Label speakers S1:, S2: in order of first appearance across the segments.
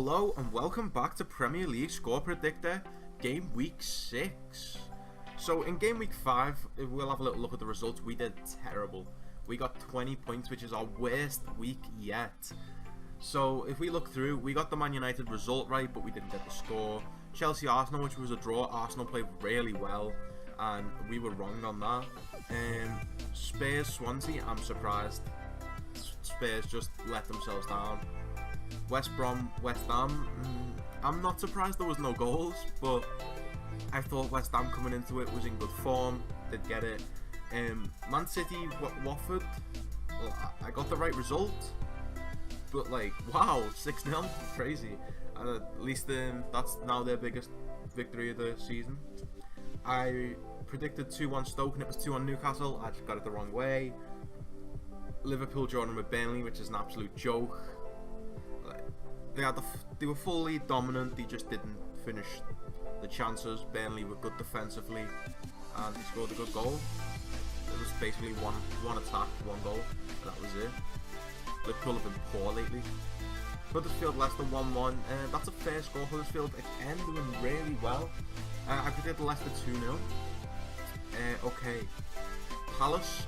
S1: Hello and welcome back to Premier League Score Predictor, Game Week 6. So in Game Week 5, we'll have a little look at the results. We did terrible. We got 20 points, which is our worst week yet. So if we look through, we got the Man United result right, but we didn't get the score. Chelsea-Arsenal, which was a draw. Arsenal played really well, and we were wrong on that. Spurs-Swansea, I'm surprised. Spurs just let themselves down. West Brom, West Ham, I'm not surprised there was no goals, but I thought West Ham coming into it was in good form, did get it. Man City, Watford, well, I got the right result, but like, wow, 6-0, crazy. At least that's now their biggest victory of the season. I predicted 2-1 Stoke and it was 2-1 Newcastle, I just got it the wrong way. Liverpool drawing with Burnley, which is an absolute joke. They were fully dominant, they just didn't finish the chances. Burnley were good defensively and they scored a good goal. It was basically one attack, one goal, and that was it. Liverpool have been poor lately. Huddersfield Leicester 1-1, that's a fair score. Huddersfield again doing really well. I predicted Leicester 2-0. Okay, Palace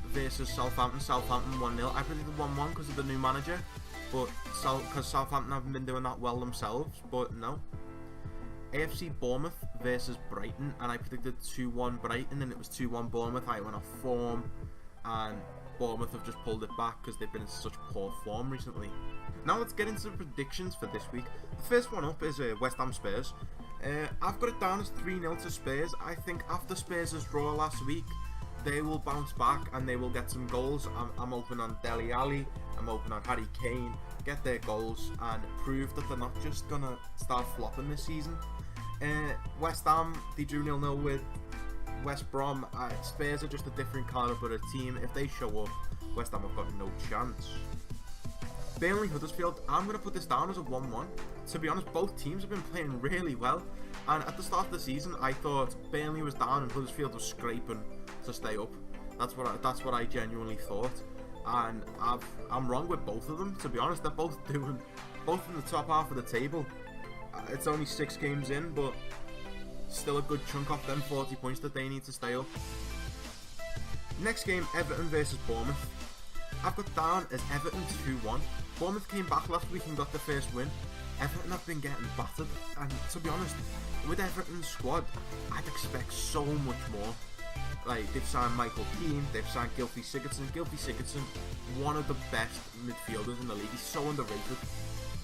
S1: versus Southampton, Southampton 1-0. I predicted 1-1 because of the new manager. But because Southampton haven't been doing that well themselves, but no. AFC Bournemouth versus Brighton, and I predicted 2-1 Brighton, and it was 2-1 Bournemouth. I went off form, and Bournemouth have just pulled it back because they've been in such poor form recently. Now let's get into the predictions for this week. The first one up is West Ham Spurs. I've got it down as 3-0 to Spurs. I think after Spurs' draw last week, they will bounce back and they will get some goals. I'm open on Dele Alli, I'm open on Harry Kane, get their goals and prove that they're not just gonna start flopping this season. West Ham, they drew 0-0 with West Brom. Spurs are just a different calibre of team. If they show up, West Ham have got no chance. Burnley Huddersfield, I'm going to put this down as a 1-1. To be honest, both teams have been playing really well, and at the start of the season I thought Burnley was down and Huddersfield was scraping to stay up. That's what I genuinely thought, and I'm wrong with both of them. To be honest, they're both in the top half of the table. It's only 6 games in, but still a good chunk off them 40 points that they need to stay up. Next game, Everton versus Bournemouth. I've got down as Everton 2-1. Bournemouth came back last week and got the first win. Everton have been getting battered, and to be honest, with Everton's squad, I'd expect so much more. Like, they've signed Michael Keane, they've signed Gylfi Sigurdsson. Gylfi Sigurdsson, one of the best midfielders in the league. He's so underrated,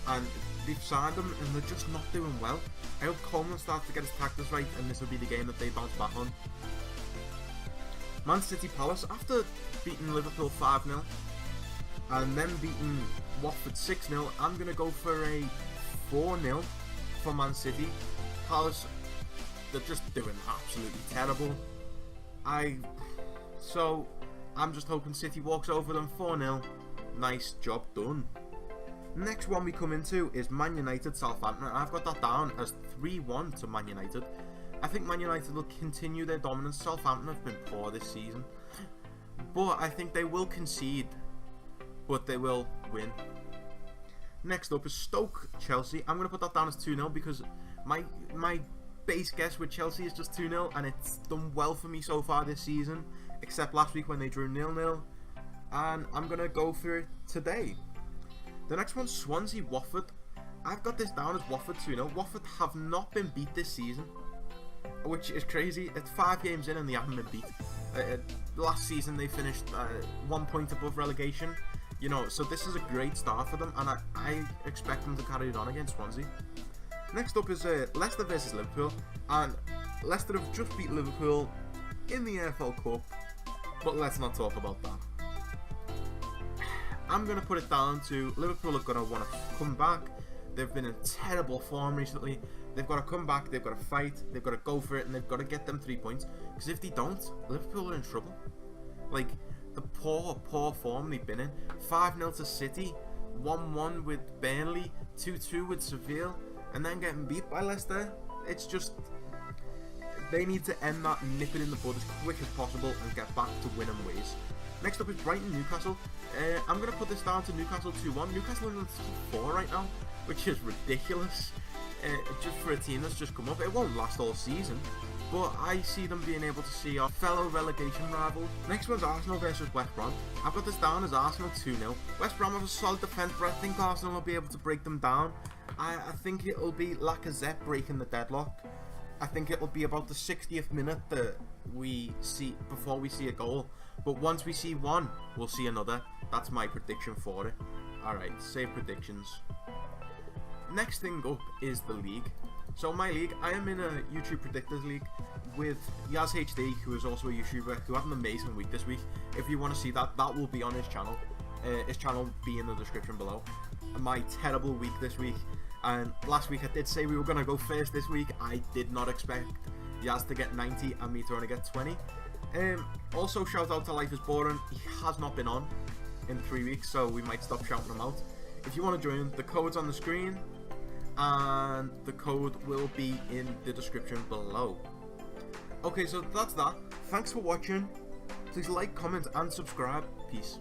S1: and they've signed him, and they're just not doing well. I hope Coleman starts to get his tactics right, and this will be the game that they bounce back on. Man City Palace, after beating Liverpool 5-0 and then beating Watford 6-0, I'm going to go for a 4-0 for Man City. Palace, they're just doing absolutely terrible. So I'm just hoping City walks over them 4-0. Nice job done. Next one we come into is Man United Southampton. I've got that down as 3-1 to Man United. I think Man United will continue their dominance. Southampton have been poor this season, but I think they will concede, but they will win. Next up is Stoke Chelsea. I'm going to put that down as 2-0 because my base guess with Chelsea is just 2-0, and it's done well for me so far this season, except last week when they drew 0-0, and I'm going to go for it today. The next one's Swansea Watford. I've got this down as Watford 2-0. Watford have not been beat this season, which is crazy. It's 5 games in and they haven't been beat. Last season they finished 1 point above relegation. You know, so this is a great start for them, and I expect them to carry it on against Swansea. Next up is Leicester versus Liverpool, and Leicester have just beat Liverpool in the AFL Cup, but let's not talk about that. I'm going to put it down to Liverpool are going to want to come back. They've been in terrible form recently. They've got to come back, they've got to fight, they've got to go for it, and they've got to get them 3 points. Because if they don't, Liverpool are in trouble. Like, the poor form they've been in. 5-0 to City, 1-1 with Burnley, 2-2 with Seville, and then getting beat by Leicester. It's just, they need to end that and nip it in the bud as quick as possible and get back to winning ways. Next up is Brighton Newcastle. I'm going to put this down to Newcastle 2-1. Newcastle are in the top 4 right now. which is ridiculous. Just for a team that's just come up. It won't last all season, but I see them being able to see our fellow relegation rival. Next one's Arsenal versus West Brom. I've got this down as Arsenal 2-0. West Brom have a solid defence, but I think Arsenal will be able to break them down. I think it'll be Lacazette breaking the deadlock. I think it'll be about the 60th minute that we see before we see a goal. But once we see one, we'll see another. That's my prediction for it. Alright, save predictions. Next thing up is the league. So my league, I am in a YouTube Predictors league with Yazhd, who is also a YouTuber, who had an amazing week this week. If you want to see that, that will be on his channel. His channel will be in the description below. My terrible week this week. And last week I did say we were going to go first this week. I did not expect Yazhd to get 90 and me to only get 20. Also shout out to Life is Boring. He has not been on in 3 weeks, so we might stop shouting him out. If you want to join, the code's on the screen, and the code will be in the description below. Okay, so that's that. Thanks for watching. Please like, comment, and subscribe. Peace.